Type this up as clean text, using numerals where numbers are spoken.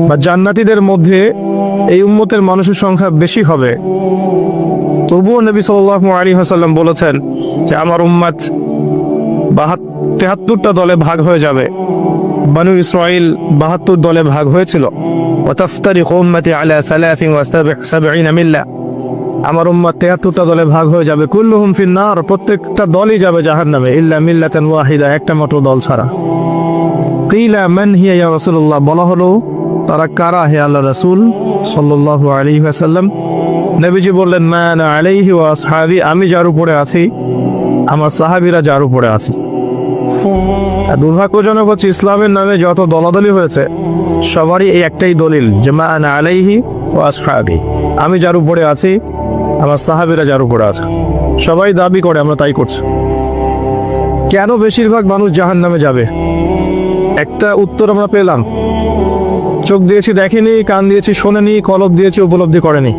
বা জান্নাতীদের মধ্যে এই উম্মতের মানুষের সংখ্যা বেশি হবে, তবুও নবী সাল্লাল্লাহু আলাইহি ওয়াসাল্লাম বলেছেন যে আমার উম্মত 73টা দলে ভাগ হয়ে যাবে। বনু ইসরাইল 72 দলে ভাগ হয়েছিল। ওয়াতাফতারিকু উম্মতি আলা 73 মিল্লা, আমার উম্মত 73টা দলে ভাগ হয়ে যাবে। কুল্লুহুম ফিন্নার, প্রত্যেকটা দলই যাবে জাহান্নামে, ইল্লা মিল্লাতান ওয়াহিদা, একটা মাত্র দল ছাড়া। কিলা মান হিয়া ইয়া রাসূলুল্লাহ, বলা হলো তারা কারা হে আল্লাহ রাসূল সাল্লাল্লাহু আলাইহি ওয়াসাল্লাম? নবীজি বললেন মা আনা আলাইহি ওয়া আসহাবি, আমি যার উপরে আছি, আমার সাহাবীরা যার উপরে আছে। দুর্ভাগ্যজনক হচ্ছে ইসলামের নামে যত দলাদলি হয়েছে সবারই এই একটাই দলিল যে মা আনা আলাইহি ওয়া আসহাবি, আমি যার উপরে আছি, আমার সাহাবীরা যার উপরে আছে। সবাই দাবি করে আমরা তাই করছি। কেন বেশিরভাগ মানুষ জাহান্নামে যাবে? একটা উত্তর আমরা পেলাম, চোখ দিয়েছি দেখেনি, কান দিয়েছি শোনেনি, কলব দিয়েছি উপলব্ধি করেনি।